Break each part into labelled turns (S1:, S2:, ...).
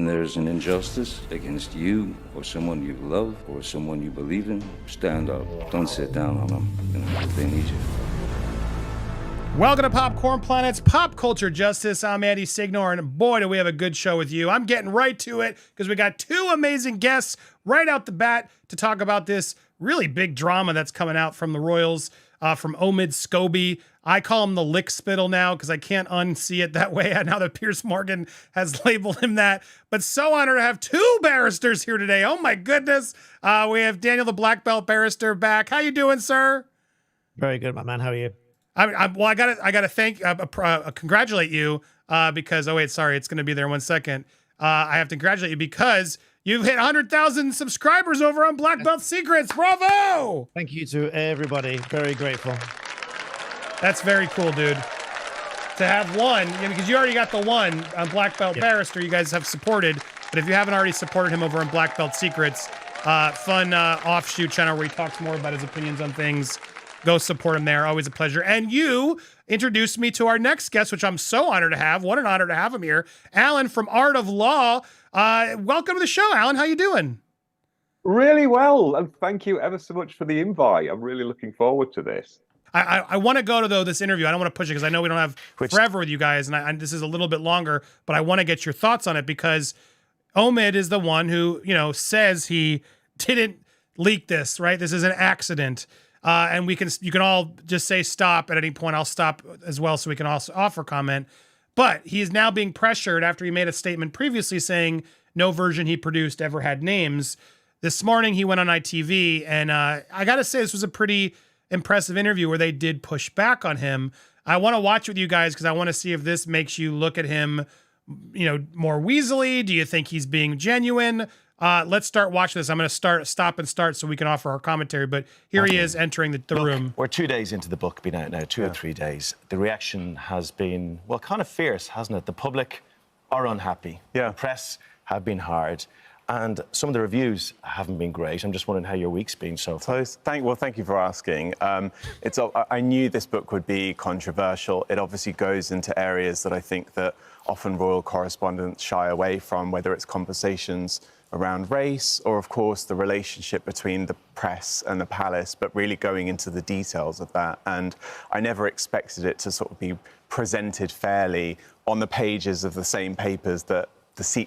S1: when there's an injustice against you or someone you love or someone you believe in, stand up. Don't sit down on them, if they need you.
S2: Welcome to Popcorn Planet's Pop Culture Justice. I'm Andy Signore, and boy, do we have a good show with you. I'm getting right to it because we got two amazing guests right out the bat to talk about this really big drama that's coming out from the Royals, from Omid Scobie. I call him the lick spittle now because I can't unsee it that way now that Piers Morgan has labeled him that. But so honored to have two barristers here today. Oh my goodness. We have Daniel the Black Belt Barrister back. How you doing, sir?
S3: Very good, my man. How are you?
S2: Well, I gotta congratulate you because, oh wait, sorry, it's gonna be there in 1 second. I have to congratulate you because you've hit 100,000 subscribers over on Black Belt Secrets. Bravo!
S3: Thank you to everybody. Very grateful.
S2: That's very cool, dude. To have one, because you already got the one on Black Belt Barrister, you guys have supported. But if you haven't already supported him over on Black Belt Secrets, fun offshoot channel where he talks more about his opinions on things. Go support him there. Always a pleasure. And you introduced me to our next guest, which I'm so honored to have. What an honor to have him here. Alan from Art of Law. Welcome to the show, Alan. How you doing?
S4: Really well. And thank you ever so much for the invite. I'm really looking forward to this.
S2: I want to go to, though, this interview. I don't want to push it because I know we don't have forever with you guys. And this is a little bit longer. But I want to get your thoughts on it because Omid is the one who, says he didn't leak this, right? This is an accident. And you can all just say stop at any point. I'll stop as well so we can also offer comment. But he is now being pressured after he made a statement previously saying no version he produced ever had names. This morning he went on iTV, and I got to say this was a pretty impressive interview where they did push back on him. I want to watch with you guys because I want to see if this makes you look at him, more weaselly. Do you think he's being genuine? Let's start watching this. I'm going to stop and start so we can offer our commentary. But here he is entering the room.
S5: We're 2 days into the book being out now, 2 or 3 days. The reaction has been, well, kind of fierce, hasn't it? The public are unhappy.
S4: Yeah.
S5: The press have been hard. And some of the reviews haven't been great. I'm just wondering how your week's been so far.
S6: Thank you for asking. I knew this book would be controversial. It obviously goes into areas that I think that often royal correspondents shy away from, whether it's conversations around race or, of course, the relationship between the press and the palace, but really going into the details of that. And I never expected it to sort of be presented fairly on the pages of the same papers that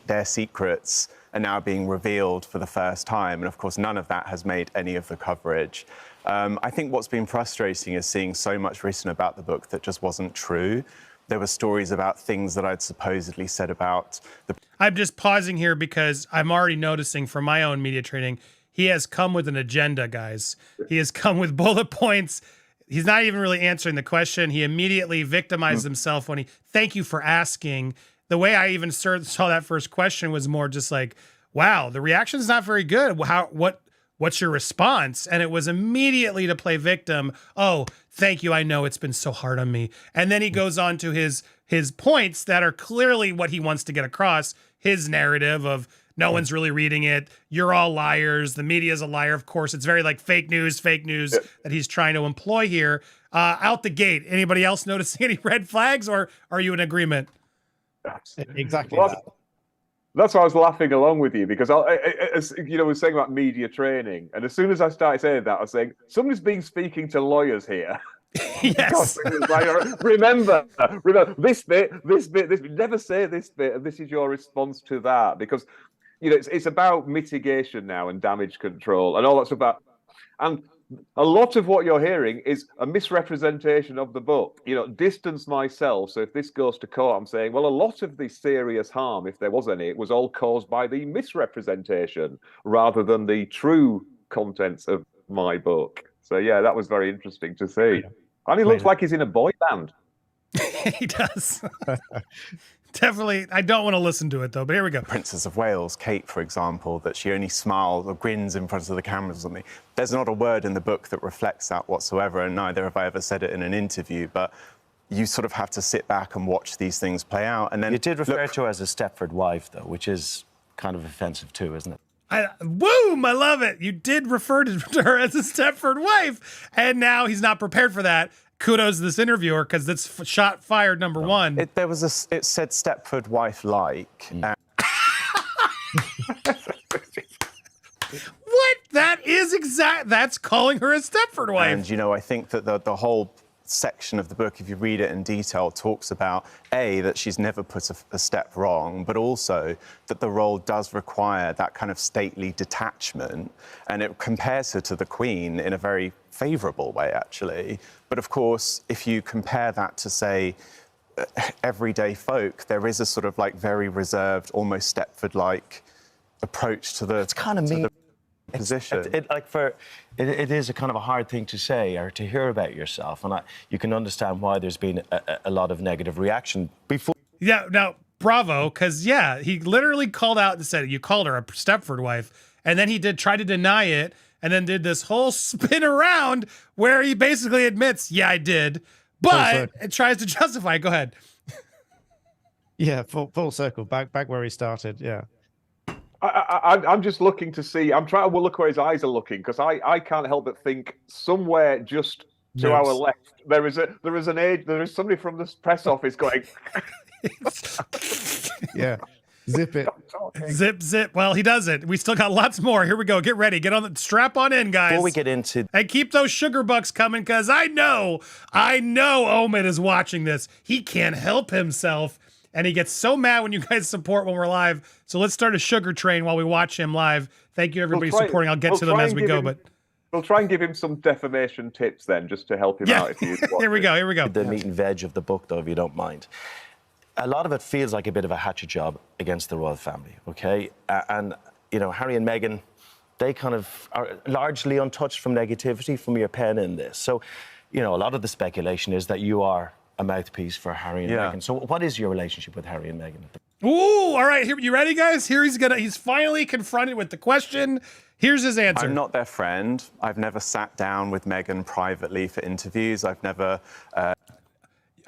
S6: their secrets are now being revealed for the first time. And, of course, none of that has made any of the coverage. I think what's been frustrating is seeing so much written about the book that just wasn't true. There were stories about things that I'd supposedly said about the...
S2: I'm just pausing here because I'm already noticing from my own media training, he has come with an agenda, guys. He has come with bullet points. He's not even really answering the question. He immediately victimized himself when thank you for asking. The way I even saw that first question was more just like, wow, the reaction's not very good. What's your response? And it was immediately to play victim. Oh, thank you. I know it's been so hard on me. And then he goes on to his points that are clearly what he wants to get across, his narrative of no one's really reading it. You're all liars. The media's a liar. Of course, it's very like fake news that he's trying to employ here. Out the gate, anybody else noticing any red flags, or are you in agreement?
S3: Exactly.
S4: That's why I was laughing along with you, because we were saying about media training, and as soon as I started saying that, I was saying somebody's been speaking to lawyers here.
S2: Yes.
S4: remember this bit. Never say this bit, and this is your response to that, because it's about mitigation now and damage control and all that's about. And a lot of what you're hearing is a misrepresentation of the book. Distance myself. So if this goes to court, I'm saying, well, a lot of the serious harm, if there was any, it was all caused by the misrepresentation rather than the true contents of my book. So yeah, that was very interesting to see. And he looks like he's in a boy band.
S2: He does. Definitely. I don't want to listen to it, though, but here we go.
S6: Princess of Wales, Kate, for example, that she only smiles or grins in front of the cameras or something. There's not a word in the book that reflects that whatsoever, and neither have I ever said it in an interview, but you sort of have to sit back and watch these things play out. And then
S5: you did refer to her as a Stepford wife, though, which is kind of offensive too, isn't it?
S2: Boom! I love it. You did refer to her as a Stepford wife, and now he's not prepared for that. Kudos to this interviewer, because that's shot fired number one.
S6: It said Stepford wife like.
S2: That's calling her a Stepford wife.
S6: And, you know, I think that the whole section of the book, if you read it in detail, talks about, A, that she's never put a step wrong, but also that the role does require that kind of stately detachment. And it compares her to the Queen in a very favourable way, actually. But of course, if you compare that to, say, everyday folk, there is a sort of like very reserved, almost Stepford-like approach to the,
S5: It's kind of mean.
S6: position.
S5: It is a kind of a hard thing to say or to hear about yourself, and you can understand why there's been a lot of negative reaction before.
S2: Yeah, now, bravo, because, yeah, he literally called out and said, you called her a Stepford wife, and then he tried to deny it, and then did this whole spin around where he basically admits, yeah, I did, but it tries to justify it. Go ahead.
S3: Yeah, full circle, back where he started, yeah.
S4: I'm just looking to see. I'm trying to look where his eyes are looking, because I can't help but think somewhere just to our left there is somebody from the press office going.
S3: Yeah, zip it.
S2: Zip. Well, he doesn't. We still got lots more. Here we go. Get ready. Get on the strap on in, guys.
S5: Before we get into,
S2: and keep those sugar bucks coming, because I know Omid is watching this. He can't help himself. And he gets so mad when you guys support when we're live. So let's start a sugar train while we watch him live. Thank you, everybody, supporting. I'll get to them as we go. But
S4: we'll try and give him some defamation tips then, just to help him out. If you
S2: Here we go.
S5: The meat and veg of the book, though, if you don't mind. A lot of it feels like a bit of a hatchet job against the royal family, okay? And, you know, Harry and Meghan, they kind of are largely untouched from negativity from your pen in this. So, you know, a lot of the speculation is that you are a mouthpiece for Harry and Meghan. So what is your relationship with Harry and Meghan?
S2: Ooh, all right. Here, you ready, guys? Here he's finally confronted with the question. Here's his answer.
S6: I'm not their friend. I've never sat down with Meghan privately for interviews. I've never...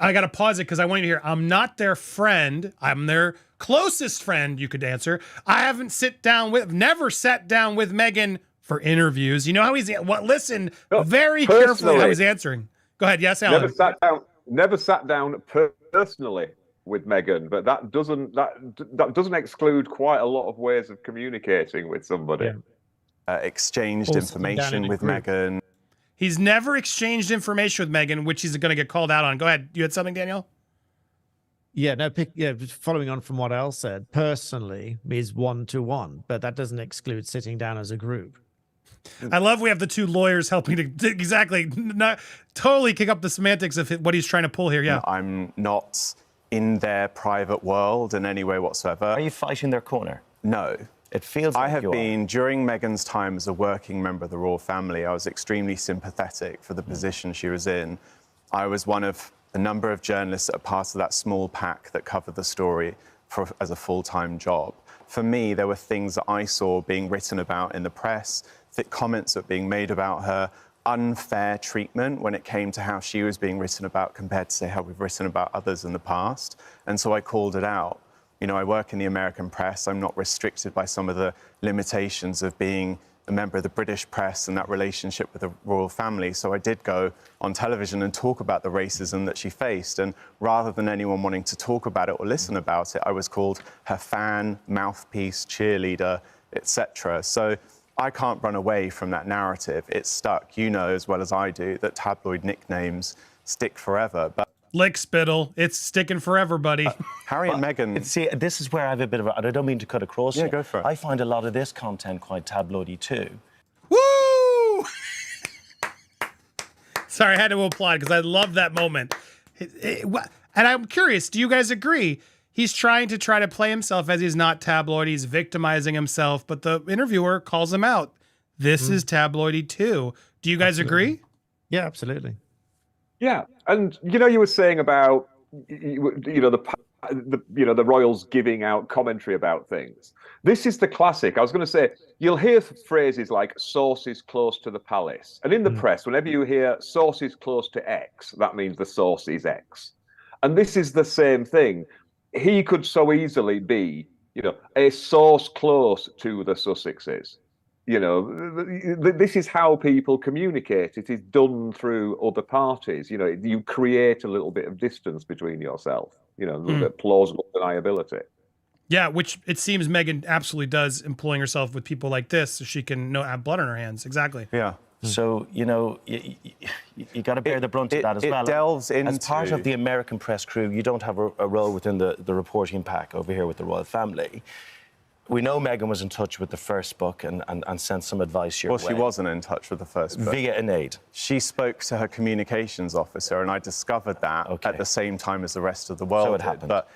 S2: I got to pause it because I want you to hear, I'm not their friend. I'm their closest friend, you could answer. I haven't never sat down with Meghan for interviews. You know how he's... listen very carefully how he's answering. Go ahead. Yes, Alan.
S4: Never sat down personally with Meghan, but that doesn't exclude quite a lot of ways of communicating with somebody.
S3: Yeah.
S6: Exchanged information with Meghan.
S2: He's never exchanged information with Meghan, which he's going to get called out on. Go ahead. You had something, Danielle?
S3: Yeah, just following on from what Al said, personally is one-to-one, but that doesn't exclude sitting down as a group.
S2: I love we have the two lawyers helping to exactly not totally kick up the semantics of what he's trying to pull here. Yeah,
S6: I'm not in their private world in any way whatsoever.
S5: Are you fighting their corner?
S6: No.
S5: It feels like
S6: I have been, during Meghan's time as a working member of the royal family, I was extremely sympathetic for the position she was in. I was one of a number of journalists that are part of that small pack that covered the story as a full-time job. For me, there were things that I saw being written about in the press, comments that were being made about her, unfair treatment when it came to how she was being written about compared to, say, how we've written about others in the past. And so I called it out. You know, I work in the American press. I'm not restricted by some of the limitations of being a member of the British press and that relationship with the royal family. So I did go on television and talk about the racism that she faced. And rather than anyone wanting to talk about it or listen about it, I was called her fan, mouthpiece, cheerleader, etc. So I can't run away from that narrative. It's stuck. You know as well as I do that tabloid nicknames stick forever. But
S2: lick spittle, it's sticking forever, buddy.
S6: Harry and Meghan.
S5: See, this is where I have a bit of and I don't mean to cut across.
S6: Yeah, go for it.
S5: I find a lot of this content quite tabloidy too.
S2: Woo! Sorry, I had to applaud because I love that moment. And I'm curious, do you guys agree? He's trying to play himself as he's not tabloid. He's victimizing himself, but the interviewer calls him out. This is tabloidy too. Do you guys agree?
S3: Yeah, absolutely.
S4: Yeah, and you know, you were saying about the royals giving out commentary about things. This is the classic. I was going to say, you'll hear phrases like sources close to the palace, and in the press, whenever you hear sources close to X, that means the source is X, and this is the same thing. He could so easily be, a source close to the Sussexes. This is how people communicate. It is done through other parties. You create a little bit of distance between yourself, a little bit of plausible deniability.
S2: Yeah, which it seems Meghan absolutely does, employing herself with people like this so she can have blood on her hands. Exactly.
S6: Yeah.
S5: So, you got to bear the brunt of that as well.
S6: It delves into...
S5: As part of the American press crew, you don't have a role within the reporting pack over here with the royal family. We know Meghan was in touch with the first book and sent some advice your way.
S6: Well, she wasn't in touch with the first book.
S5: Via an aide.
S6: She spoke to her communications officer, and I discovered that at the same time as the rest of the world
S5: So it
S6: did.
S5: happened.
S6: But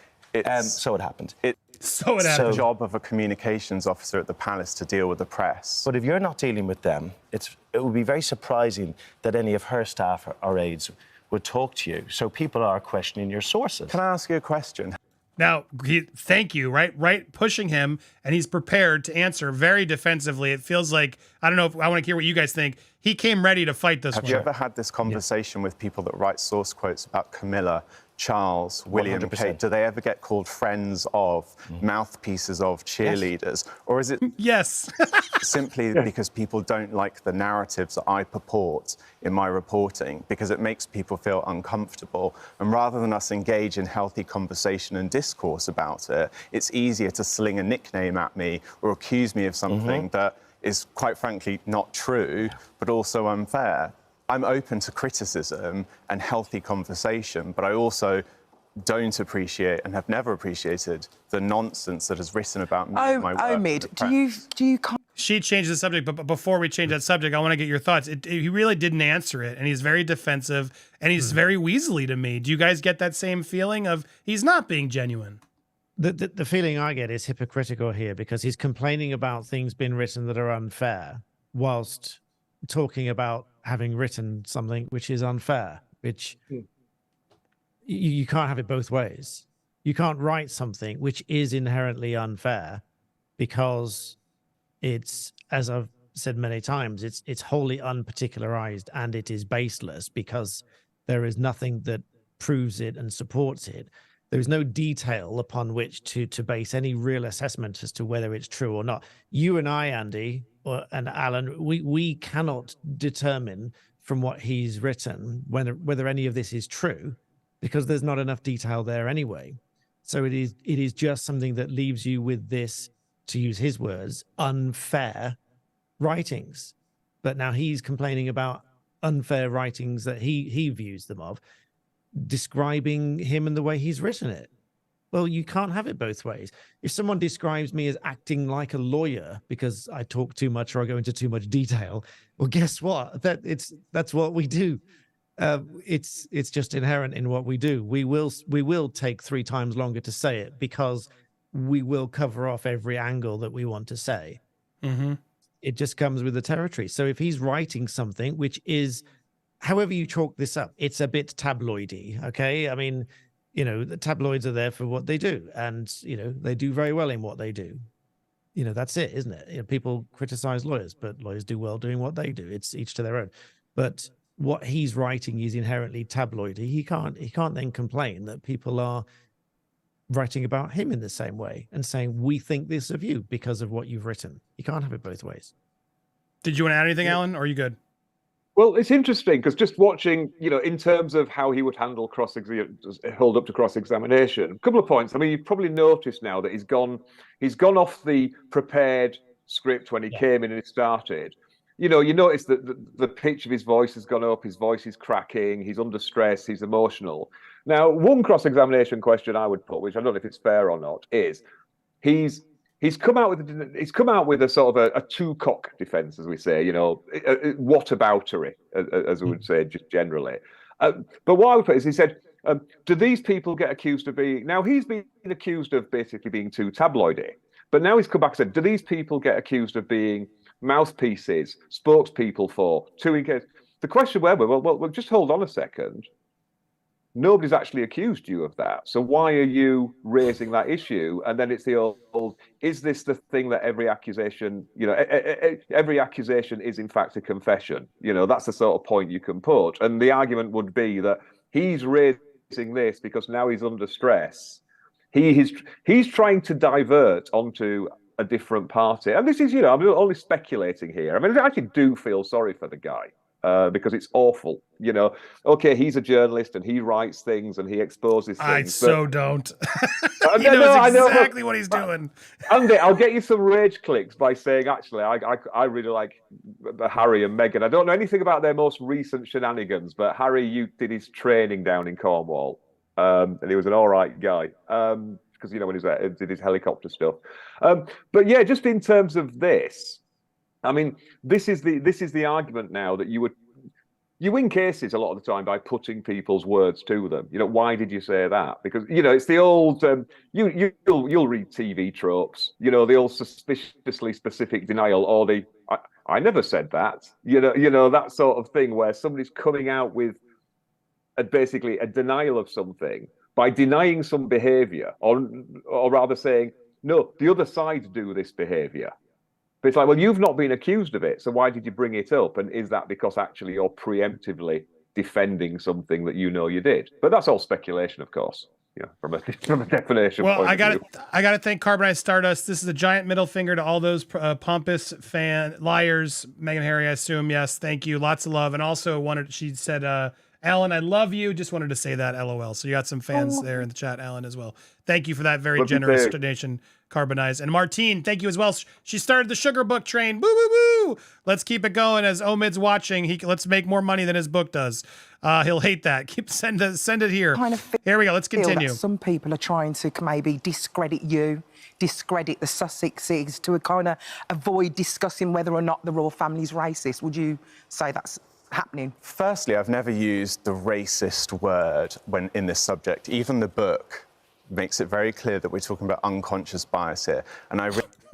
S5: So it happened.
S6: It's
S2: happened.
S6: the job of a communications officer at the palace to deal with the press.
S5: But if you're not dealing with them, it would be very surprising that any of her staff or aides would talk to you. So people are questioning your sources.
S6: Can I ask you a question?
S2: Now, thank you, right? Pushing him, and he's prepared to answer very defensively. It feels like, I don't know, I want to hear what you guys think. He came ready to fight this one.
S6: Have you ever had this conversation with people that write source quotes about Camilla, Charles, William,
S5: 100%.
S6: Kate? Do they ever get called friends of, mouthpieces of, cheerleaders? Or is it
S2: Yes.
S6: simply because people don't like the narratives that I purport in my reporting, because it makes people feel uncomfortable? And rather than us engage in healthy conversation and discourse about it, it's easier to sling a nickname at me or accuse me of something that is, quite frankly, not true, but also unfair. I'm open to criticism and healthy conversation, but I also don't appreciate and have never appreciated the nonsense that is written about me and my work.
S7: Omid, do you
S2: She changed the subject, but before we change that subject, I want to get your thoughts. He really didn't answer it, and he's very defensive, and he's very Weasley to me. Do you guys get that same feeling of he's not being genuine?
S3: The feeling I get is hypocritical here, because he's complaining about things being written that are unfair whilst talking about having written something which is unfair, which you can't have it both ways. You can't write something which is inherently unfair because it's, as I've said many times, it's wholly unparticularized and it is baseless because there is nothing that proves it and supports it. There's no detail upon which to base any real assessment as to whether it's true or not. You and I, Andy, and Alan, we cannot determine from what he's written whether any of this is true, because there's not enough detail there anyway. So it is just something that leaves you with this, to use his words, unfair writings. But now he's complaining about unfair writings that he views them of, describing him and the way he's written it. Well, you can't have it both ways. If someone describes me as acting like a lawyer because I talk too much or I go into too much detail, well, guess what? That's what we do. It's just inherent in what we do. We will take 3 times longer to say it because we will cover off every angle that we want to say. It just comes with the territory. So if he's writing something which is, however you chalk this up, it's a bit tabloidy, okay? I mean, the tabloids are there for what they do, and, they do very well in what they do. That's it, isn't it? People criticize lawyers, but lawyers do well doing what they do. It's each to their own. But what he's writing is inherently tabloidy. He can't then complain that people are writing about him in the same way and saying, we think this of you because of what you've written. You can't have it both ways.
S2: Did you want to add anything, Alan, or are you good?
S4: Well, it's interesting because just watching, in terms of how he would handle hold up to cross-examination, a couple of points. I mean, you've probably noticed now that he's gone off the prepared script when he came in and it started. You notice that the pitch of his voice has gone up, his voice is cracking, he's under stress, he's emotional. Now, one cross-examination question I would put, which I don't know if it's fair or not, is he's come out with a sort of a two-cock defense, as we say, whataboutery, as we would say just generally. But what I would put is he said, do these people get accused of being... Now, he's been accused of basically being too tabloidy, but now he's come back and said, do these people get accused of being mouthpieces, spokespeople for two engaged? The question, well, just hold on a second. Nobody's actually accused you of that. So why are you raising that issue? And then it's the old, is this the thing that every accusation is in fact a confession? That's the sort of point you can put. And the argument would be that he's raising this because now he's under stress. He's trying to divert onto a different party. And this is, I'm only speculating here. I mean, I actually do feel sorry for the guy. because it's awful. You know, okay, he's a journalist and he writes things and he exposes things.
S2: I so don't. He
S4: No,
S2: knows
S4: I know,
S2: exactly what he's doing.
S4: Andy, I'll get you some rage clicks by saying, actually, I really like Harry and Meghan. I don't know anything about their most recent shenanigans, but Harry, you did his training down in Cornwall, and he was an all right guy. Because, you know, when he was there, did his helicopter stuff. But yeah, just in terms of this, I mean, this is the argument now that you win cases a lot of the time by putting people's words to them. You know, why did you say that? Because, you know, it's the old you'll read TV tropes. You know, the old suspiciously specific denial, or the I never said that. You know that sort of thing where somebody's coming out with basically a denial of something by denying some behavior, or rather saying, no, the other side do this behavior. But it's like, well, you've not been accused of it, so why did you bring it up? And is that because actually you're preemptively defending something that you know you did? But that's all speculation, of course. Yeah, from a definition.
S2: Well,
S4: point
S2: I
S4: of view.
S2: got to thank Carbonized Stardust. This is a giant middle finger to all those pompous liars. Meghan Harry, I assume. Yes, thank you. Lots of love. And also she said, Alan, I love you. Just wanted to say that, LOL. So you got some fans there in the chat, Alan, as well. Thank you for that very generous donation, Carbonized. And Martine, thank you as well. She started the sugar book train. Boo, boo, boo. Let's keep it going. As Omid's watching, let's make more money than his book does. He'll hate that. Send it here. Here we go. Let's continue.
S7: Some people are trying to maybe discredit you, discredit the Sussexes to kind of avoid discussing whether or not the royal family's racist. Would you say that's happening?
S6: Firstly, I've never used the racist word when in this subject. Even the book makes it very clear that we're talking about unconscious bias here. And I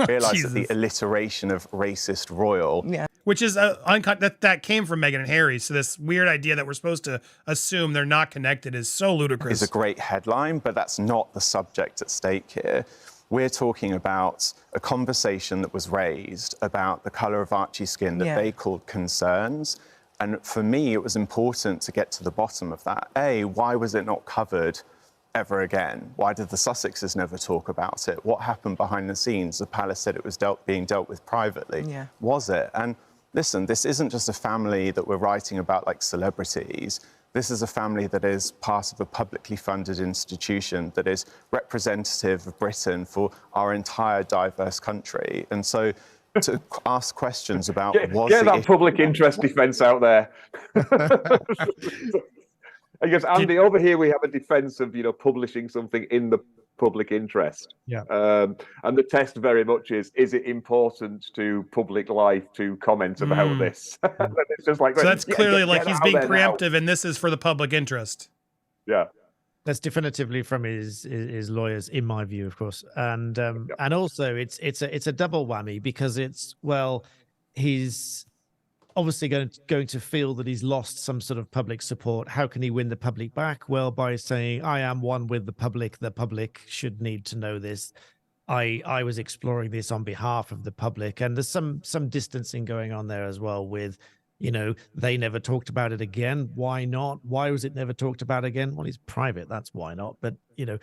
S6: realise that the alliteration of racist royal,
S2: which is that came from Meghan and Harry. So this weird idea that we're supposed to assume they're not connected is so ludicrous.
S6: is a great headline, but that's not the subject at stake here. We're talking about a conversation that was raised about the colour of Archie's skin that they called concerns. And for me, it was important to get to the bottom of that. Why was it not covered ever again? Why did the Sussexes never talk about it? What happened behind the scenes? The palace said it was being dealt with privately. Was it? And listen, this isn't just a family that we're writing about like celebrities. This is a family that is part of a publicly funded institution that is representative of Britain for our entire diverse country. And so to ask questions about
S4: get that public interest defence out there. I guess, Andy, over here we have a defence of, you know, publishing something in the public interest. And the test very much is it important to public life to comment about this? It's just like,
S2: so that's clearly like he's being preemptive, and this is for the public interest.
S4: Yeah.
S3: That's definitively from his lawyers, in my view, of course, and also it's a double whammy because he's obviously going to feel that he's lost some sort of public support. How can he win the public back? Well, by saying I am one with the public. The public should need to know this. I was exploring this on behalf of the public, and there's some distancing going on there as well with. You know, they never talked about it again. Why not? Why was it never talked about again? Well, he's private. That's why not. But, you know,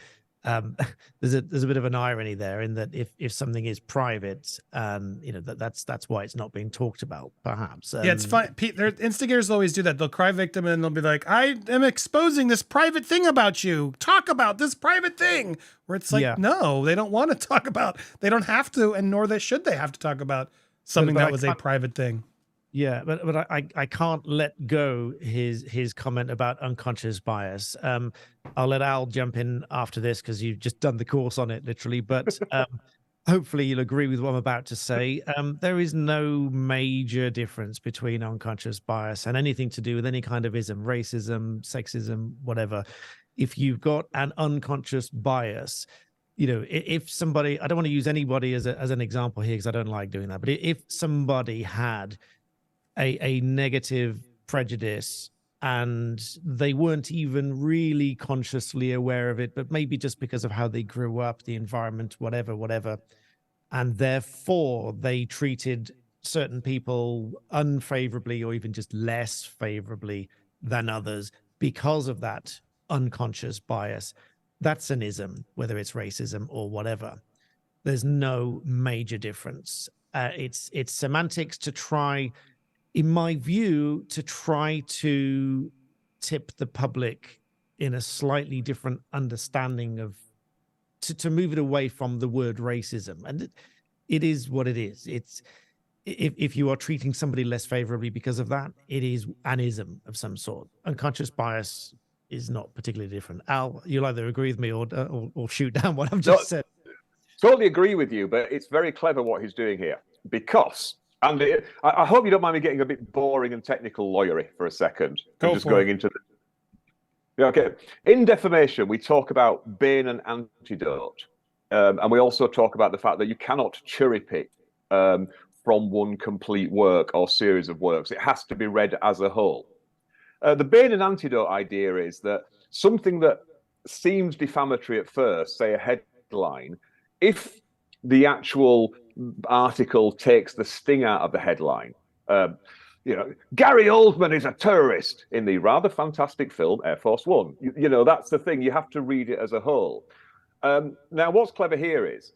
S3: there's a bit of an irony there in that if something is private, you know, that's why it's not being talked about, perhaps.
S2: Yeah, it's fine. Their instigators always do that. They'll cry victim and they'll be like, I am exposing this private thing about you. Talk about this private thing. Where it's like, no, they don't want to talk about. They don't have to, and nor should they have to talk about something that was a private thing.
S3: Yeah, but I can't let go his comment about unconscious bias. I'll let Al jump in after this because you've just done the course on it, literally. But hopefully you'll agree with what I'm about to say. There is no major difference between unconscious bias and anything to do with any kind of ism, racism, sexism, whatever. If you've got an unconscious bias, you know, if somebody, I don't want to use anybody as an example here because I don't like doing that, but if somebody had a negative prejudice and they weren't even really consciously aware of it, but maybe just because of how they grew up, the environment, whatever, and therefore they treated certain people unfavorably or even just less favorably than others because of that unconscious bias. That's an ism, whether it's racism or whatever. There's no major difference. It's semantics to try in my view, to try to tip the public in a slightly different understanding of, to move it away from the word racism. And it is what it is. It's, if you are treating somebody less favorably because of that, it is an ism of some sort. Unconscious bias is not particularly different. Al, you'll either agree with me or shoot down what I've just said.
S4: Totally agree with you, but it's very clever what he's doing here, because, and I hope you don't mind me getting a bit boring and technical lawyery for a second. Going into the... Yeah, okay. In defamation, we talk about bane and antidote, and we also talk about the fact that you cannot cherry pick from one complete work or series of works. It has to be read as a whole. The bane and antidote idea is that something that seems defamatory at first, say a headline, if the actual article takes the sting out of the headline, Gary Oldman is a terrorist in the rather fantastic film Air Force One. That's the thing. You have to read it as a whole. Now, what's clever here is,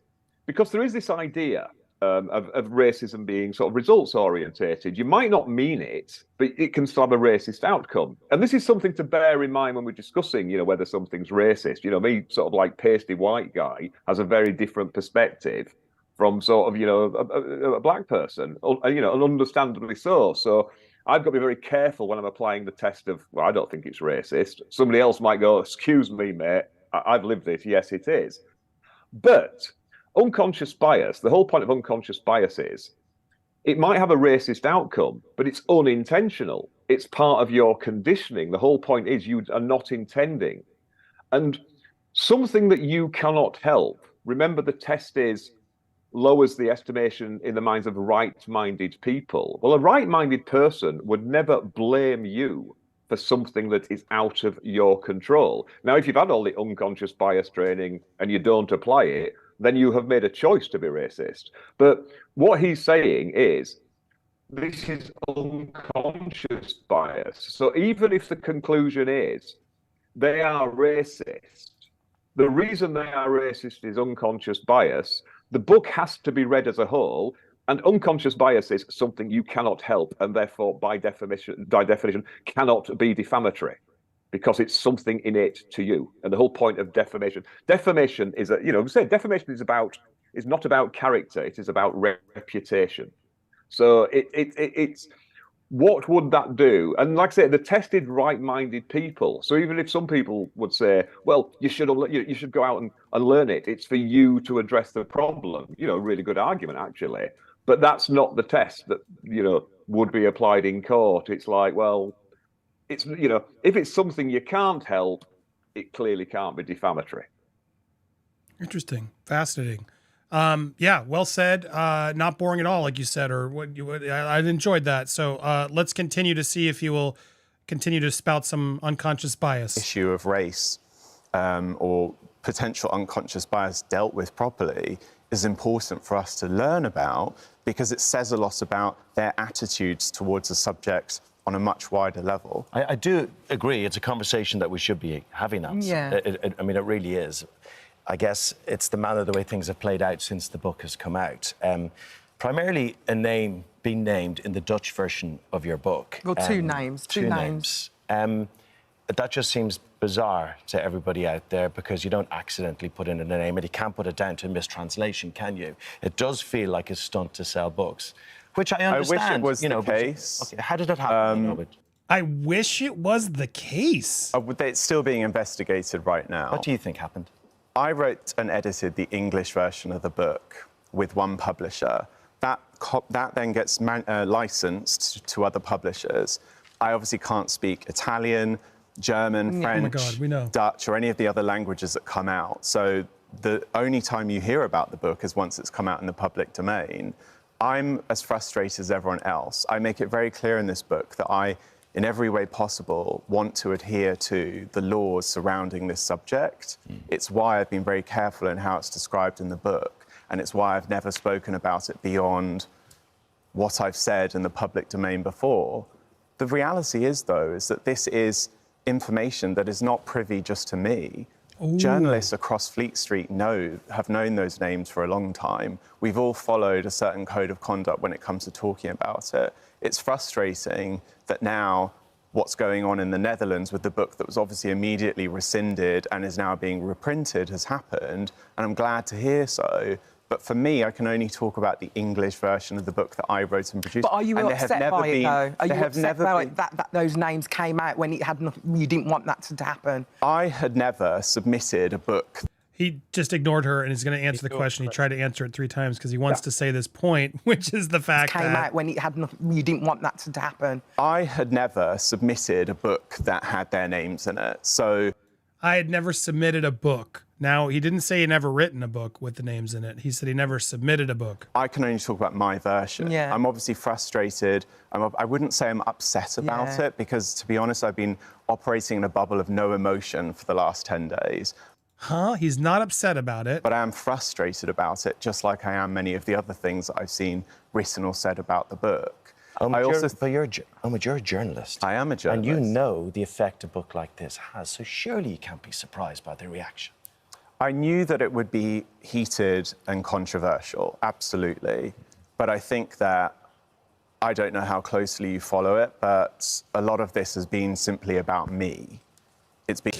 S4: because there is this idea of racism being sort of results orientated, you might not mean it, but it can still have a racist outcome. And this is something to bear in mind when we're discussing, whether something's racist. Me, sort of like pasty white guy, has a very different perspective from sort of, a black person, and understandably so. So I've got to be very careful when I'm applying the test of, well, I don't think it's racist. Somebody else might go, excuse me, mate, I've lived it. Yes, it is. But unconscious bias, the whole point of unconscious bias is it might have a racist outcome, but it's unintentional. It's part of your conditioning. The whole point is you are not intending. And something that you cannot help, remember the test is lowers the estimation in the minds of right-minded people. Well, a right-minded person would never blame you for something that is out of your control. Now, if you've had all the unconscious bias training and you don't apply it, then you have made a choice to be racist. But what he's saying is, this is unconscious bias. So even if the conclusion is they are racist, the reason they are racist is unconscious bias. The book has to be read as a whole, and unconscious bias is something you cannot help, and therefore, by definition, cannot be defamatory, because it's something innate to you. And the whole point of defamation is defamation is not about character; it is about reputation. So it's what would that do? And like I say, the tested right-minded people. So even if some people would say, well, you should go out and learn it. It's for you to address the problem. Really good argument, actually. But that's not the test that, would be applied in court. It's like, well, it's, if it's something you can't help, it clearly can't be defamatory.
S2: Interesting. Fascinating. Yeah, well said. Not boring at all, like you said, or I enjoyed that. So let's continue to see if you will continue to spout some unconscious bias.
S6: Issue of race or potential unconscious bias dealt with properly is important for us to learn about, because it says a lot about their attitudes towards the subject on a much wider level.
S5: I do agree. It's a conversation that we should be having.
S7: Yeah.
S5: It really is. I guess it's the manner, the way things have played out since the book has come out. Primarily a name being named in the Dutch version of your book.
S7: Well, two names.
S5: That just seems bizarre to everybody out there, because you don't accidentally put in a name, and you can't put it down to a mistranslation, can you? It does feel like a stunt to sell books, which I understand.
S6: I wish it was the case.
S5: Okay, how did it happen?
S2: I wish it was the case.
S6: It's still being investigated right now.
S5: What do you think happened?
S6: I wrote and edited the English version of the book with one publisher. That then gets licensed to other publishers. I obviously can't speak Italian, German, French, Dutch, or any of the other languages that come out. So the only time you hear about the book is once it's come out in the public domain. I'm as frustrated as everyone else. I make it very clear in this book that I, in every way possible, want to adhere to the laws surrounding this subject. It's why I've been very careful in how it's described in the book, and it's why I've never spoken about it beyond what I've said in the public domain before. The reality is, though, is that this is information that is not privy just to me. journalists across Fleet Street have known those names for a long time. We've all followed a certain code of conduct when it comes to talking about it. It's frustrating that now what's going on in the Netherlands with the book that was obviously immediately rescinded and is now being reprinted has happened, and I'm glad to hear so. But for me, I can only talk about the English version of the book that I wrote and produced.
S7: But are you upset by it, though? Are you upset by it that those names came out when it had nothing, you didn't want that to happen?
S6: I had never submitted a book.
S2: He just ignored her and is going to answer the question. He tried to answer it 3 times because he wants to say this point, which is the fact that...
S7: Came out when it had nothing, you didn't want that to happen.
S6: I had never submitted a book that had their names in it, so...
S2: I had never submitted a book. Now, he didn't say he never written a book with the names in it. He said he never submitted a book.
S6: I can only talk about my version.
S7: Yeah.
S6: I'm obviously frustrated. I wouldn't say I'm upset about it because, to be honest, I've been operating in a bubble of no emotion for the last 10 days.
S2: Huh? He's not upset about it.
S6: But I am frustrated about it, just like I am many of the other things that I've seen written or said about the book.
S5: But you're a journalist.
S6: I am a journalist.
S5: And you know the effect a book like this has, so surely you can't be surprised by the reaction.
S6: I knew that it would be heated and controversial, absolutely. But I think that, I don't know how closely you follow it, but a lot of this has been simply about me. It's been...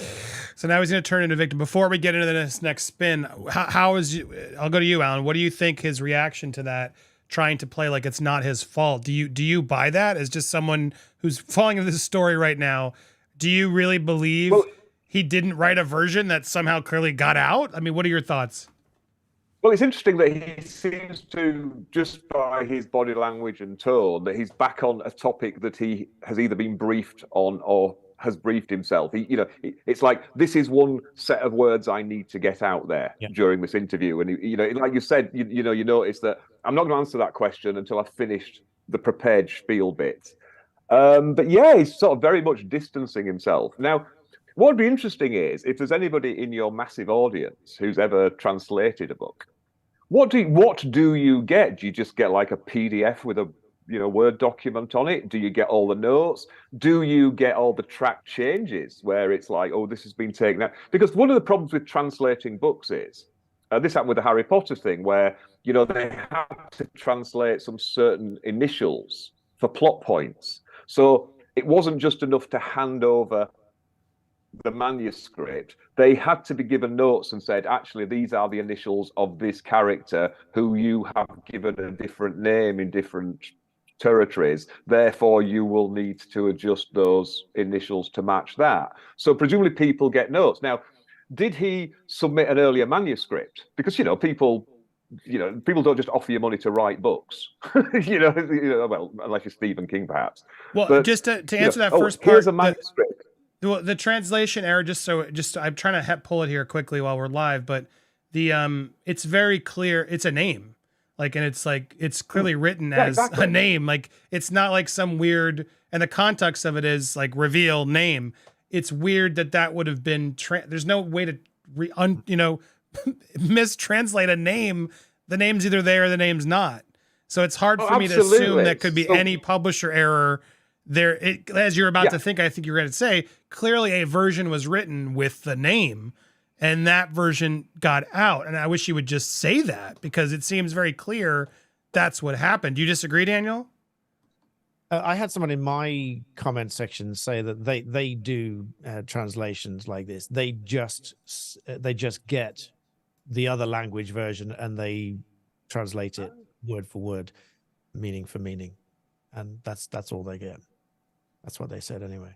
S2: So now he's going to turn into a victim. Before we get into this next spin, how is you? I'll go to you, Alan. What do you think his reaction to that? Trying to play like it's not his fault. Do you buy that as just someone who's falling into this story right now? Do you really believe he didn't write a version that somehow clearly got out? I mean, what are your thoughts?
S4: Well, it's interesting that he seems to, just by his body language and tone, that he's back on a topic that he has either been briefed on or has briefed himself. It's like, this is one set of words I need to get out there during this interview. And, like you said, you notice that I'm not going to answer that question until I've finished the prepared spiel bit. But yeah, he's sort of very much distancing himself. Now, what would be interesting is if there's anybody in your massive audience who's ever translated a book, what do you get? Do you just get like a PDF with a Word document on it? Do you get all the notes? Do you get all the track changes where it's like, oh, this has been taken out? Because one of the problems with translating books is, this happened with the Harry Potter thing, where, they have to translate some certain initials for plot points. So it wasn't just enough to hand over the manuscript. They had to be given notes and said, actually, these are the initials of this character who you have given a different name in different territories, therefore you will need to adjust those initials to match that. So presumably people get notes. Now, did he submit an earlier manuscript? Because people don't just offer you money to write books. Well, unless you're Stephen King, perhaps.
S2: Well,
S4: but,
S2: just to answer that first part,
S4: here's a manuscript.
S2: The translation error. Just I'm trying to pull it here quickly while we're live, but it's very clear. It's a name. And it's clearly written as a name. Like, it's not like some weird, and the context of it is like reveal name. It's weird that would have been, there's no way to mistranslate a name. The name's either there or the name's not. So it's hard for me to assume that could be any publisher error there. As you're about to think, I think you're going to say, clearly a version was written with the name, and that version got out. And I wish you would just say that, because it seems very clear that's what happened. Do you disagree, Daniel?
S3: I had someone in my comment section say that they do translations like this. They just get the other language version and they translate it word for word, meaning for meaning, and that's all they get. That's what they said anyway.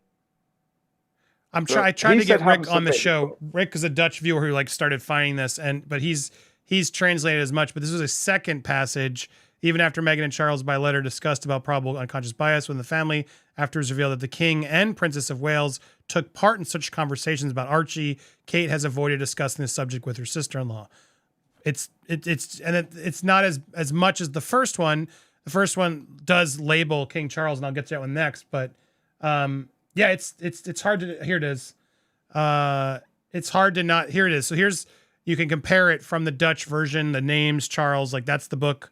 S3: I tried to get Rick on the show. Rick is a Dutch viewer who started finding this, but he's translated as much. But this was a second passage, even after Meghan and Charles by letter discussed about probable unconscious bias within the family, after it was revealed that the King and Princess of Wales took part in such conversations about Archie. Kate has avoided discussing this subject with her sister-in-law. It's not as much as the first one. The first one does label King Charles, and I'll get to that one next. But yeah, it's hard to, here it is. It's hard to not, here it is. So you can compare it from the Dutch version, the names Charles, that's the book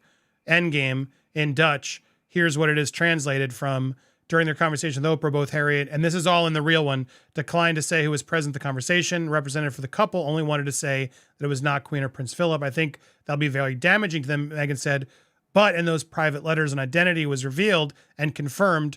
S3: Endgame in Dutch. Here's what it is translated from
S2: during their conversation with Oprah, both Harry and this is all in the real one, declined to say who was present at the conversation. Representative for the couple only wanted to say that it was not Queen or Prince Philip. I think that'll be very damaging to them, Meghan said. But in those private letters, an identity was revealed and confirmed.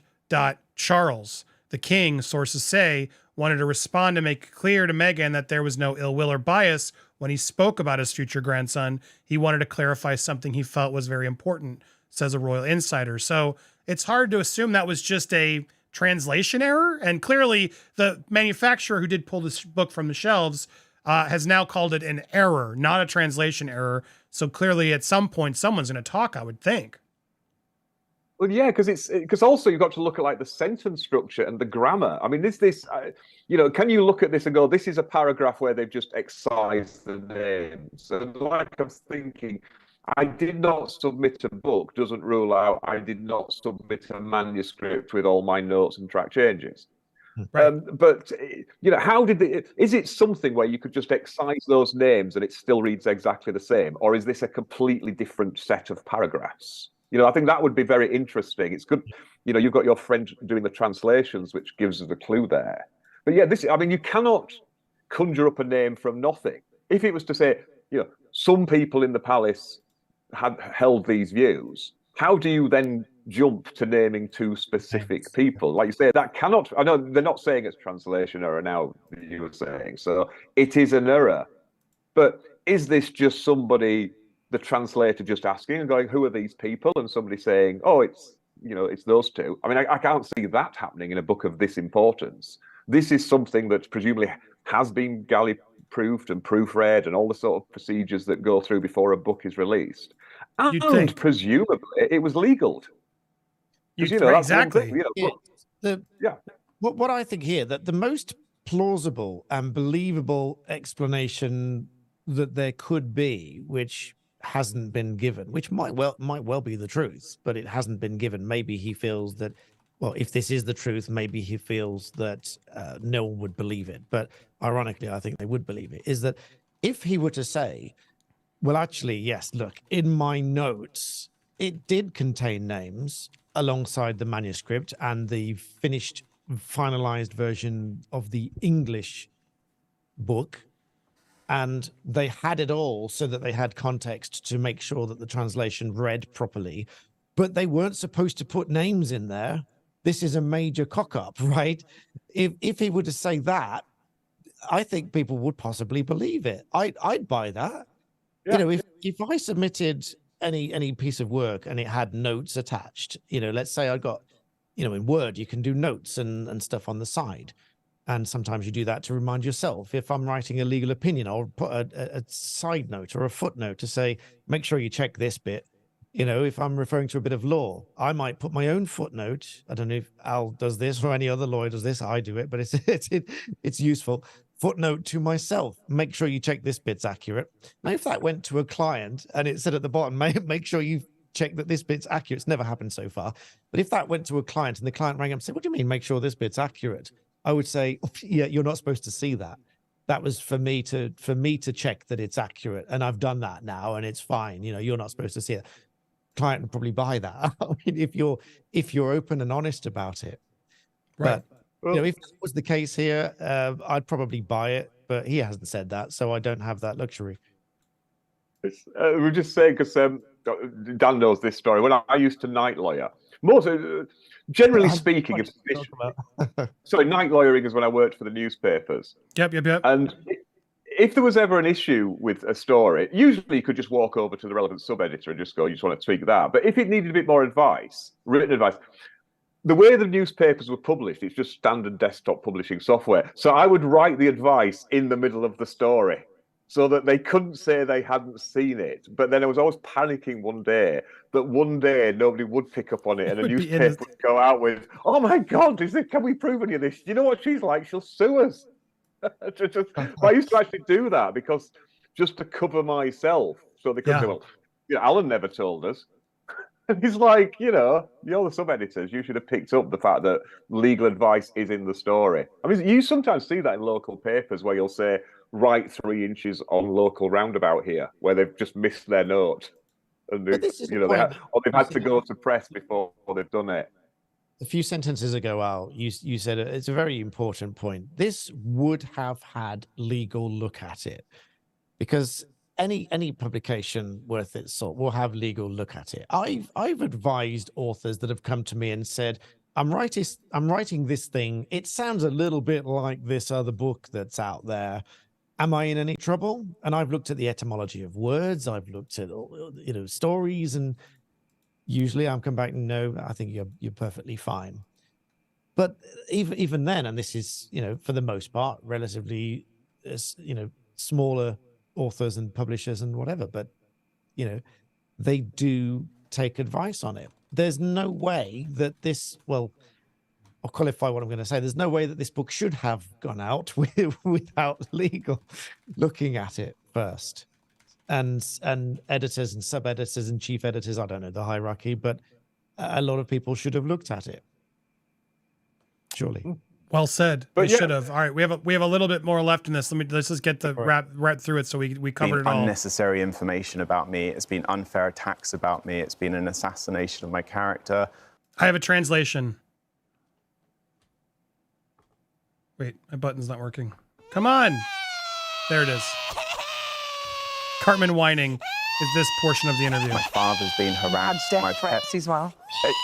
S2: Charles, the king, sources say, wanted to respond to make clear to Meghan that there was no ill will or bias when he spoke about his future grandson. He wanted to clarify something he felt was very important, says a royal insider. So it's hard to assume that was just a translation error. And clearly the manufacturer who did pull this book from the shelves has now called it an error, not a translation error. So clearly at some point, someone's going to talk, I would think.
S4: Well, yeah, because also you've got to look at like the sentence structure and the grammar. I mean, can you look at this and go, this is a paragraph where they've just excised the names? And like I was thinking, I did not submit a book doesn't rule out I did not submit a manuscript with all my notes and track changes.
S2: Right.
S4: But how is it something where you could just excise those names and it still reads exactly the same, or is this a completely different set of paragraphs? I think that would be very interesting. It's good, you've got your friend doing the translations, which gives us a clue there. But yeah, you cannot conjure up a name from nothing. If it was to say, some people in the palace had held these views, how do you then jump to naming two specific people? Like you say, that cannot, I know they're not saying it's translation error now, you were saying, so it is an error. But is this just somebody, the translator just asking and going, who are these people? And somebody saying, oh, it's those two. I mean, I can't see that happening in a book of this importance. This is something that presumably has been galley-proofed and proofread and all the sort of procedures that go through before a book is released. And presumably it was legal.
S2: Exactly.
S3: What I think here, that the most plausible and believable explanation that there could be, which hasn't been given, which might well be the truth, but it hasn't been given. Maybe he feels that, well, if this is the truth, maybe he feels that no one would believe it. But ironically, I think they would believe it, is that if he were to say, well, actually, yes, look, in my notes, it did contain names alongside the manuscript and the finished, finalized version of the English book, and they had it all so that they had context to make sure that the translation read properly, but they weren't supposed to put names in there. This is a major cock-up, right? If he were to say that, I think people would possibly believe it. I'd buy that. Yeah. If I submitted any piece of work and it had notes attached, let's say I got, in Word, you can do notes and stuff on the side. And sometimes you do that to remind yourself. If I'm writing a legal opinion, I'll put a side note or a footnote to say, make sure you check this bit. If I'm referring to a bit of law, I might put my own footnote. I don't know if Al does this or any other lawyer does this. I do it, but it's useful. Footnote to myself, make sure you check this bit's accurate. Now, if that went to a client and it said at the bottom, make sure you check that this bit's accurate. It's never happened so far. But if that went to a client and the client rang up and said, what do you mean, make sure this bit's accurate? I would say, yeah, you're not supposed to see that. That was for me to check that it's accurate. And I've done that now and it's fine. You're not supposed to see it. Client would probably buy that. I mean, if you're open and honest about it.
S2: Right.
S3: But if that was the case here, I'd probably buy it, but he hasn't said that, so I don't have that luxury.
S4: We're just saying, because Dan knows this story. When I used to night lawyer, generally speaking, night lawyering is when I worked for the newspapers.
S2: Yep.
S4: And if there was ever an issue with a story, usually you could just walk over to the relevant sub-editor and just go, you just want to tweak that. But if it needed a bit more advice, written advice, the way the newspapers were published, it's just standard desktop publishing software. So I would write the advice in the middle of the story so that they couldn't say they hadn't seen it. But then I was always panicking one day that one day nobody would pick up on it and a newspaper would go out with, oh my God, can we prove any of this? You know what she's like? She'll sue us. I used to actually do that because just to cover myself. So they could say, well, Alan never told us. And he's like, you're the sub-editors. You should have picked up the fact that legal advice is in the story. I mean, you sometimes see that in local papers where you'll say, write 3 inches on local roundabout here, where they've just missed their note. And they've had to go to press before they've done it.
S3: a few sentences ago, Al, you said it's a very important point. This would have had legal look at it, because any publication worth its salt will have legal look at it. I've advised authors that have come to me and said, I'm writing this thing. It sounds a little bit like this other book that's out there. Am I in any trouble? And I've looked at the etymology of words. I've looked at stories, and usually I'm come back and no, I think you're perfectly fine. But even then, and this is for the most part relatively smaller authors and publishers and whatever, but they do take advice on it. There's no way that this, well, I'll qualify what I'm going to say. There's no way that this book should have gone out without legal looking at it first. And editors and sub-editors and chief editors, I don't know the hierarchy, but a lot of people should have looked at it. Surely.
S2: Well said.
S4: But
S2: They should have. All right, we have a little bit more left in this. Let's just get the wrap through it so we covered it all.
S6: Unnecessary information about me. It's been unfair attacks about me. It's been an assassination of my character.
S2: I have a translation. Wait, my button's not working. Come on. There it is. Cartman whining is this portion of the interview.
S6: My father's been harassed.
S7: Had
S6: my
S7: death threats as well.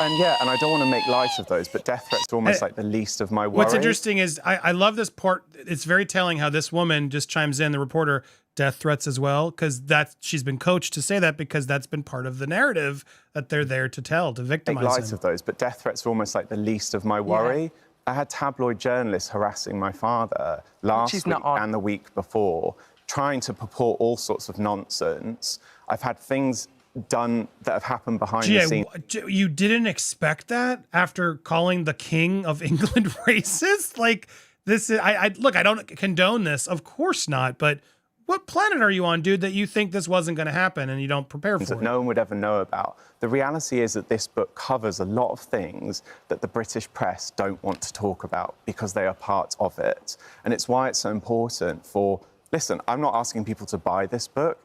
S6: And I don't want to make light of those, but death threats are almost like the least of my worries.
S2: What's interesting is I love this part. It's very telling how this woman just chimes in, the reporter, death threats as well, because she's been coached to say that because that's been part of the narrative that they're there to tell, to victimize
S6: make light
S2: him.
S6: of those, but death threats are almost like the least of my worry. Yeah. I had tabloid journalists harassing my father last week and the week before, trying to purport all sorts of nonsense. I've had things done that have happened behind the scenes.
S2: You didn't expect that after calling the King of England racist? Like, this is, look, I don't condone this, of course not, but what planet are you on, dude, that you think this wasn't going to happen and you don't prepare for it?
S6: That no one would ever know about. The reality is that this book covers a lot of things that the British press don't want to talk about because they are part of it. And it's why it's so important for, listen, I'm not asking people to buy this book.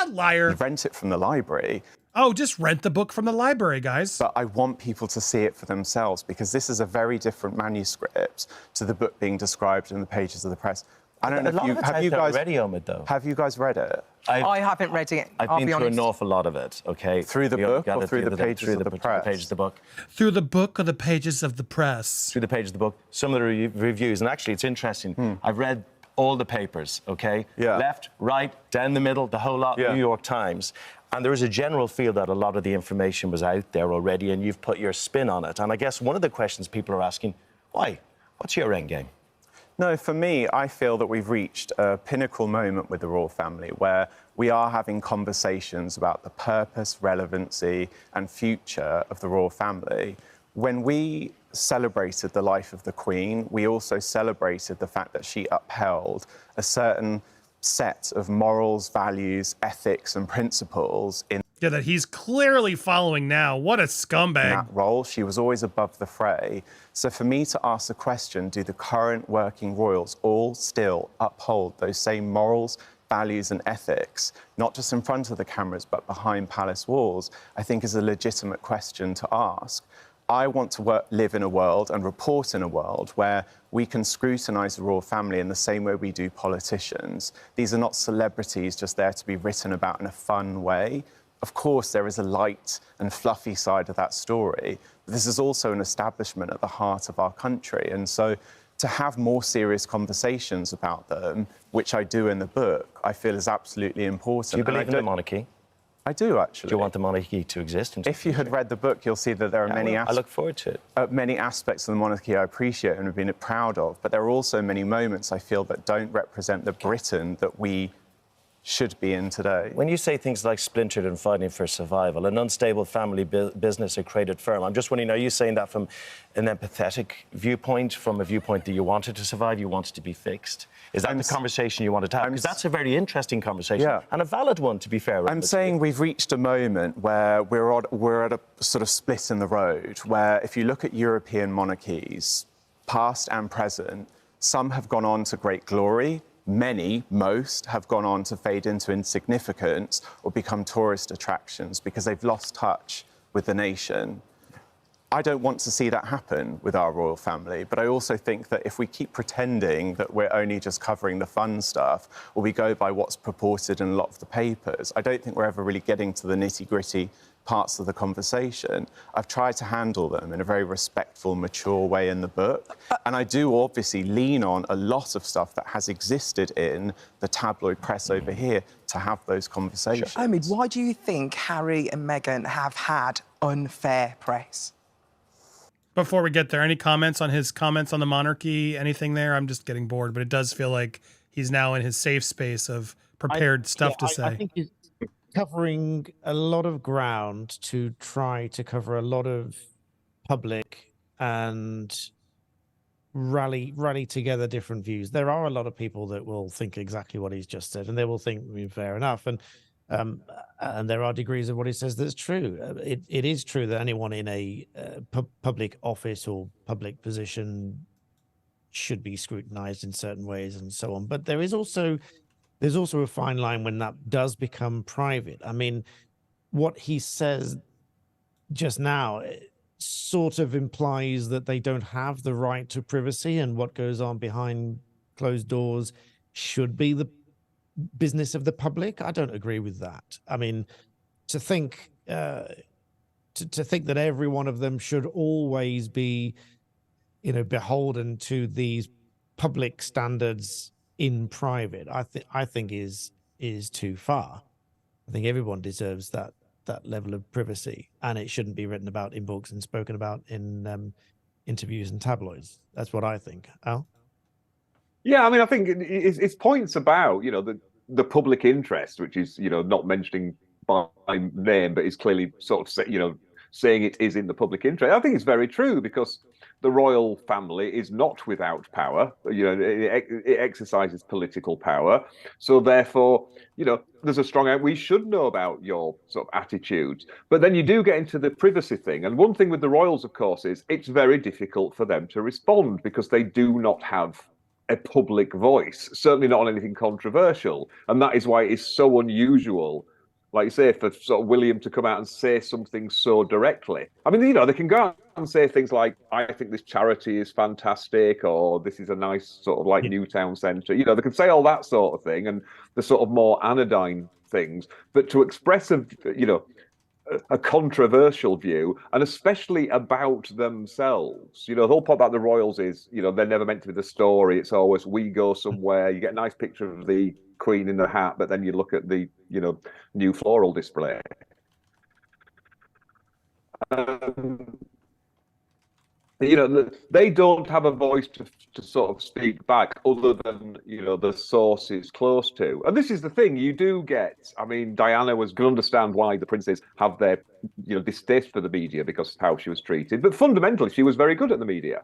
S2: Liar.
S6: You rent it from the library.
S2: Oh, just rent the book from the library, guys.
S6: But I want people to see it for themselves because this is a very different manuscript to the book being described in the pages of the press. I don't know if you have you guys
S5: read Omid, though.
S6: Have you guys read it?
S7: I haven't read it.
S5: I've been through an awful lot of it. Okay,
S6: through the book or through the pages of the press?
S5: Pages of the book.
S2: Through the book or the pages of the press?
S5: Through the pages of the book. Some of the reviews, and actually, it's interesting. I've read all the papers. Okay, left, right, down the middle, the whole lot. New York Times. And there is a general feel that a lot of the information was out there already, and you've put your spin on it. And I guess one of the questions people are asking, why? What's your end game?
S6: No, for me, I feel that we've reached a pinnacle moment with the royal family where we are having conversations about the purpose, relevancy, and future of the royal family. When we celebrated the life of the Queen, we also celebrated the fact that she upheld a certain set of morals, values, ethics, and principles in
S2: that he's clearly following now. What a scumbag.
S6: that role. She was always above the fray. So for me to ask the question, do the current working royals all still uphold those same morals, values and ethics, not just in front of the cameras, but behind palace walls, I think is a legitimate question to ask. I want to live in a world and report in a world where we can scrutinise the royal family in the same way we do politicians. These are not celebrities just there to be written about in a fun way. Of course, there is a light and fluffy side of that story, but this is also an establishment at the heart of our country. And so to have more serious conversations about them, which I do in the book, I feel is absolutely important.
S5: Do you believe in the monarchy?
S6: I do, actually.
S5: Do you want the monarchy to exist?
S6: If you had read the book, you'll see that there are many
S5: I look forward to it.
S6: Many aspects of the monarchy I appreciate and have been proud of, but there are also many moments I feel that don't represent the Britain that we should be in today.
S5: When you say things like splintered and fighting for survival, an unstable family business, a created firm, I'm just wondering, are you saying that from an empathetic viewpoint, from a viewpoint that you wanted to survive, you wanted to be fixed? Is that the conversation you wanted to have? Because that's a very interesting conversation, and a valid one, to be fair.
S6: I'm saying we've reached a moment where we're at a sort of split in the road, where if you look at European monarchies, past and present, some have gone on to great glory, most have gone on to fade into insignificance or become tourist attractions because they've lost touch with the nation. I don't want to see that happen with our royal family, but I also think that if we keep pretending that we're only just covering the fun stuff, or we go by what's purported in a lot of the papers, I don't think we're ever really getting to the nitty-gritty parts of the conversation. I've tried to handle them in a very respectful, mature way in the book. And I do obviously lean on a lot of stuff that has existed in the tabloid press over here to have those conversations.
S7: Omid, why do you think Harry and Meghan have had unfair press?
S2: Before we get there, any comments on his comments on the monarchy? Anything there? I'm just getting bored, but it does feel like he's now in his safe space of prepared stuff to say.
S3: I think he's covering a lot of ground to try to cover a lot of public and rally together different views. There are a lot of people that will think exactly what he's just said, and they will think fair enough. And there are degrees of what he says that's true. It is true that anyone in a public office or public position should be scrutinized in certain ways and so on. But there's also a fine line when that does become private. I mean, what he says just now sort of implies that they don't have the right to privacy, and what goes on behind closed doors should be the business of the public. I don't agree with that. I mean, to think that every one of them should always be, beholden to these public standards in private, I think is too far. I think everyone deserves that level of privacy, and it shouldn't be written about in books and spoken about in interviews and tabloids. That's what I think. Al?
S4: Yeah, I mean, I think it's points about, the public interest, which is, not mentioning by name, but is clearly sort of, saying it is in the public interest. I think it's very true, because the royal family is not without power. It exercises political power. So therefore, there's a strong, we should know about your sort of attitudes. But then you do get into the privacy thing. And one thing with the royals, of course, is it's very difficult for them to respond, because they do not have a public voice, certainly not on anything controversial. And that is why it is so unusual, like you say, for sort of William to come out and say something so directly. I mean, they can go out and say things like, I think this charity is fantastic, or this is a nice sort of like Newtown Centre. They can say all that sort of thing, and the sort of more anodyne things. But to express a controversial view, and especially about themselves. The whole part about the royals is, they're never meant to be the story. It's always, we go somewhere, you get a nice picture of the Queen in the hat, but then you look at the, new floral display. They don't have a voice to sort of speak back, other than, the sources close to. And this is the thing, you do get, I mean, Diana was going to understand why the princes have their, distaste for the media, because of how she was treated. But fundamentally, she was very good at the media.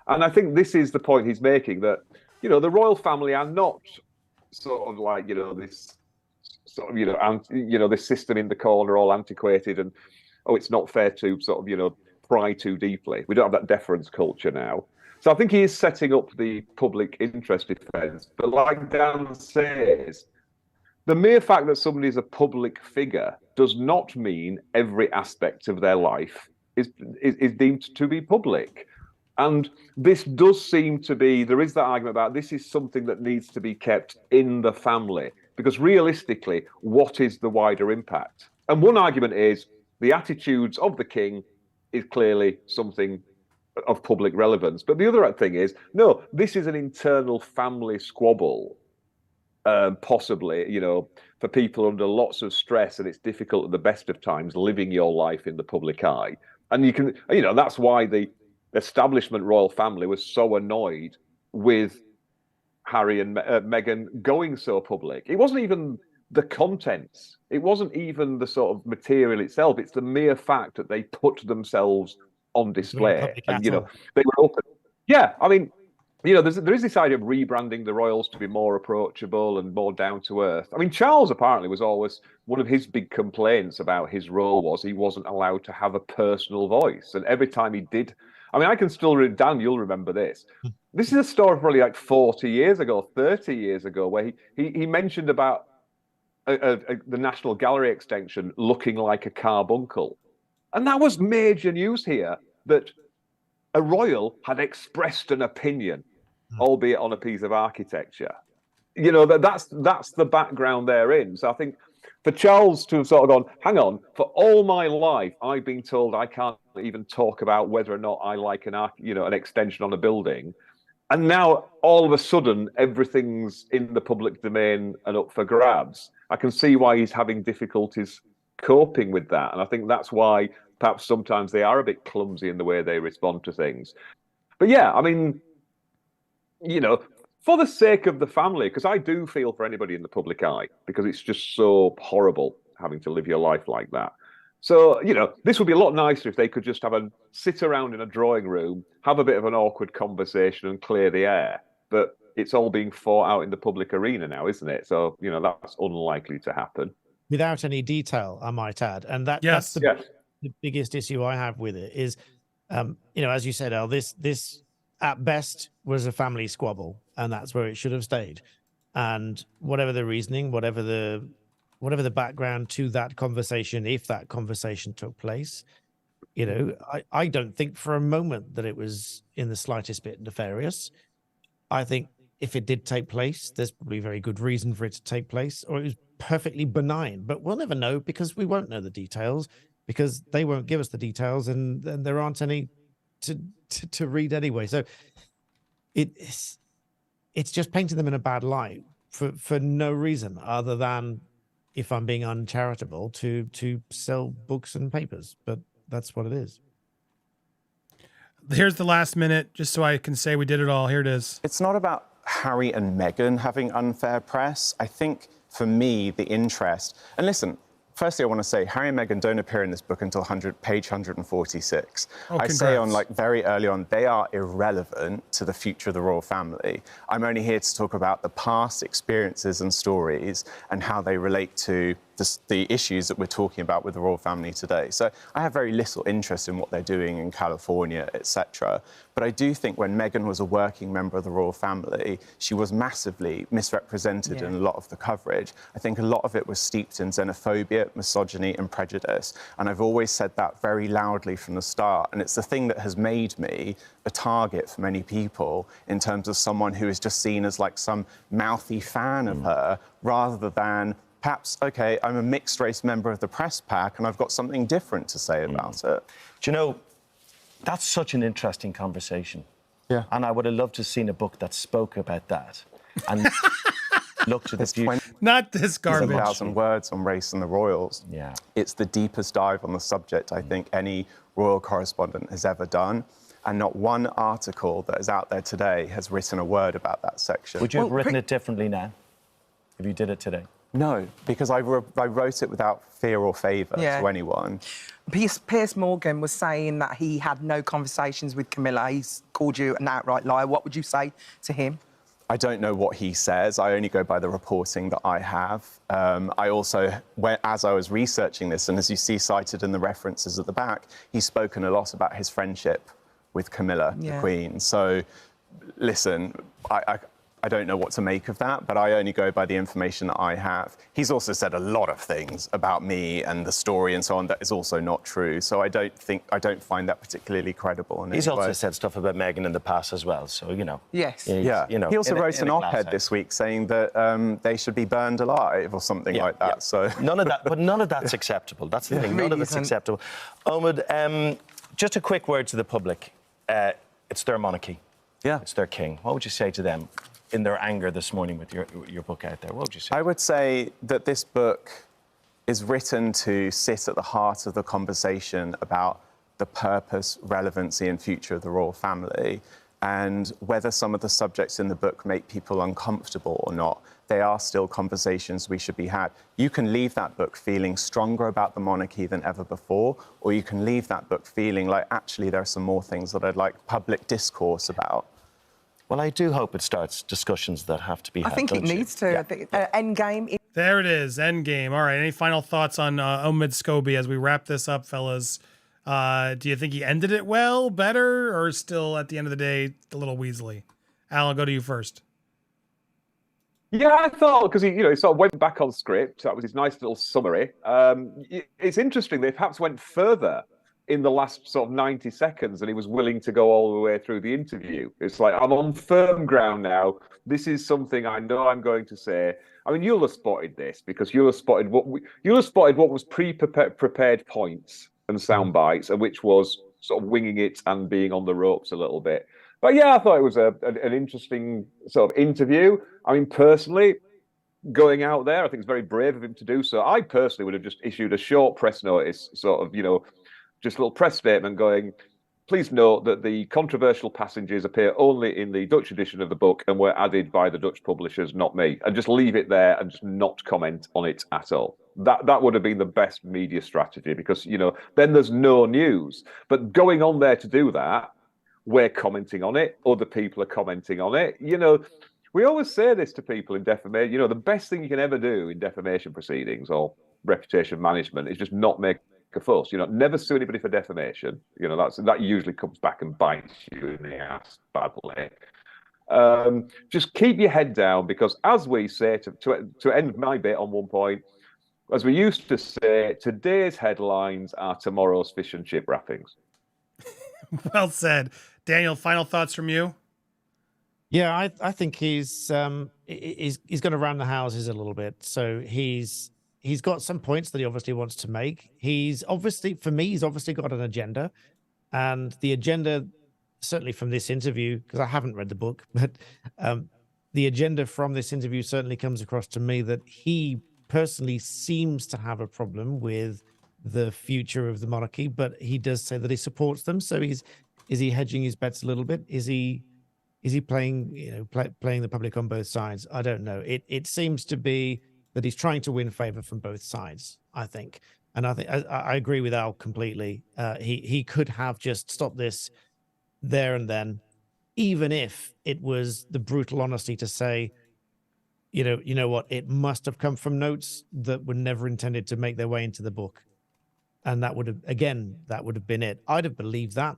S4: And I think this is the point he's making, that, the royal family are not sort of like, this sort of, this system in the corner, all antiquated, and, oh, it's not fair to sort of, pry too deeply. We don't have that deference culture now. So I think he is setting up the public interest defence. But like Dan says, the mere fact that somebody is a public figure does not mean every aspect of their life is deemed to be public. And this does seem to be, there is that argument about this is something that needs to be kept in the family, because realistically, what is the wider impact? And one argument is the attitudes of the king is clearly something of public relevance. But the other thing is, no, this is an internal family squabble, possibly, for people under lots of stress, and it's difficult at the best of times living your life in the public eye. And you can, that's why the establishment royal family was so annoyed with Harry and Meghan going so public. It wasn't even the contents. It wasn't even the sort of material itself. It's the mere fact that they put themselves on display. And, they were open. Yeah, I mean, there is this idea of rebranding the royals to be more approachable and more down to earth. I mean, Charles apparently was always, one of his big complaints about his role was he wasn't allowed to have a personal voice. And every time he did, I mean, I can still read, Dan, you'll remember this. This is a story probably like 40 years ago, 30 years ago, where he mentioned about the National Gallery extension looking like a carbuncle. And that was major news here. that a royal had expressed an opinion, albeit on a piece of architecture. You know, that's the background they're in. So I think for Charles to have sort of gone, hang on, for all my life, I've been told I can't even talk about whether or not I like an extension on a building. And now all of a sudden, everything's in the public domain and up for grabs. I can see why he's having difficulties coping with that. And I think that's why perhaps sometimes they are a bit clumsy in the way they respond to things. But yeah, I mean, you know, for the sake of the family, because I do feel for anybody in the public eye, because it's just so horrible having to live your life like that. So, you know, this would be a lot nicer if they could just sit around in a drawing room, have a bit of an awkward conversation and clear the air. But it's all being fought out in the public arena now, isn't it? So, you know, that's unlikely to happen.
S3: Without any detail, I might add. And that's the biggest issue I have with it is, you know, as you said, Al, this at best was a family squabble, and that's where it should have stayed. And whatever the reasoning, whatever the background to that conversation, if that conversation took place, you know, I don't think for a moment that it was in the slightest bit nefarious. I think if it did take place, there's probably a very good reason for it to take place, or it was perfectly benign. But we'll never know, because we won't know the details, because they won't give us the details, and there aren't any to read anyway. So it's just painting them in a bad light for no reason other than, if I'm being uncharitable, to sell books and papers. But that's what it is.
S2: Here's the last minute, just so I can say we did it all. Here it is.
S6: It's not about Harry and Meghan having unfair press. I think, for me, the interest... And listen, firstly, I want to say Harry and Meghan don't appear in this book until page 146. I say very early on, they are irrelevant to the future of the royal family. I'm only here to talk about the past experiences and stories and how they relate to the issues that we're talking about with the royal family today. So I have very little interest in what they're doing in California, etc. But I do think when Meghan was a working member of the royal family, she was massively misrepresented in a lot of the coverage. I think a lot of it was steeped in xenophobia, misogyny and prejudice. And I've always said that very loudly from the start. And it's the thing that has made me a target for many people in terms of someone who is just seen as like some mouthy fan of her, rather than perhaps, OK, I'm a mixed-race member of the press pack and I've got something different to say about it.
S5: Do you know, that's such an interesting conversation. Yeah. And I would have loved to have seen a book that spoke about that and looked at the future.
S2: Not this garbage.
S6: 1,000 words on race and the royals.
S5: Yeah.
S6: It's the deepest dive on the subject I think any royal correspondent has ever done. And not one article that is out there today has written a word about that section.
S5: Would you have written it differently now if you did it today?
S6: No, because I wrote it without fear or favour to anyone.
S7: Piers Morgan was saying that he had no conversations with Camilla. He's called you an outright liar. What would you say to him?
S6: I don't know what he says. I only go by the reporting that I have. I also, as I was researching this, and as you see cited in the references at the back, he's spoken a lot about his friendship with Camilla, the Queen. So, listen, I don't know what to make of that, but I only go by the information that I have. He's also said a lot of things about me and the story and so on that is also not true. So I don't find that particularly credible.
S5: He's also said stuff about Meghan in the past as well. So, you know.
S7: Yes.
S6: Yeah.
S5: You know,
S6: he also wrote an op-ed this week saying that they should be burned alive or something like that. Yeah. So
S5: none of that, but none of that's acceptable. That's the thing. None of it's acceptable. Omid, just a quick word to the public. It's their monarchy. Yeah. It's their king. What would you say to them in their anger this morning with your book out there? What would you say?
S6: I would say that this book is written to sit at the heart of the conversation about the purpose, relevancy and future of the royal family, and whether some of the subjects in the book make people uncomfortable or not. They are still conversations we should be had. You can leave that book feeling stronger about the monarchy than ever before, or you can leave that book feeling like, actually, there are some more things that I'd like public discourse about.
S5: Well, I do hope it starts discussions that have to be had.
S7: I think it needs to. Yeah. Endgame.
S2: There it is, Endgame. All right, any final thoughts on Omid Scobie as we wrap this up, fellas? Do you think he ended it well, better, or still, at the end of the day, a little Weasley? Al, I'll go to you first.
S4: Yeah, I thought, because he sort of went back on script. That was his nice little summary. It's interesting they perhaps went further in the last sort of 90 seconds, and he was willing to go all the way through the interview. It's like, I'm on firm ground now. This is something I know I'm going to say. I mean, you'll have spotted this because you'll have spotted what was pre-prepared points and sound bites, and which was sort of winging it and being on the ropes a little bit. But yeah, I thought it was an interesting sort of interview. I mean, personally, going out there, I think it's very brave of him to do so. I personally would have just issued a short press notice, sort of, just a little press statement going, please note that the controversial passages appear only in the Dutch edition of the book and were added by the Dutch publishers, not me. And just leave it there and just not comment on it at all. That would have been the best media strategy because, then there's no news. But going on there to do that, we're commenting on it. Other people are commenting on it. We always say this to people in defamation. The best thing you can ever do in defamation proceedings or reputation management is just not make a fuss. Never sue anybody for defamation. That usually comes back and bites you in the ass badly. Just keep your head down because, as we say, to end my bit on one point, as we used to say, today's headlines are tomorrow's fish and chip wrappings.
S2: Well said. Daniel, final thoughts from you?
S3: Yeah, I think he's going to round the houses a little bit. So he's got some points that he obviously wants to make. He's obviously got an agenda, and the agenda, certainly from this interview, because I haven't read the book, but the agenda from this interview certainly comes across to me that he personally seems to have a problem with the future of the monarchy, but he does say that he supports them. So is he hedging his bets a little bit? Is he playing, playing the public on both sides? I don't know. It seems to be that he's trying to win favor from both sides, I think. And I think I agree with Al completely. He could have just stopped this there and then, even if it was the brutal honesty to say, you know what, it must have come from notes that were never intended to make their way into the book. And that would have been it. I'd have believed that.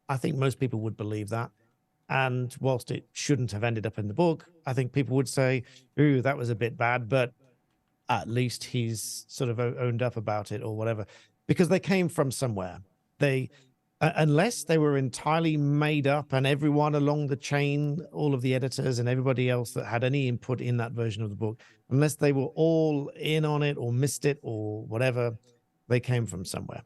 S3: I think most people would believe that. And whilst it shouldn't have ended up in the book, I think people would say, ooh, that was a bit bad, but at least he's sort of owned up about it or whatever, because they came from somewhere. Unless they were entirely made up and everyone along the chain, all of the editors and everybody else that had any input in that version of the book, unless they were all in on it or missed it or whatever, they came from somewhere.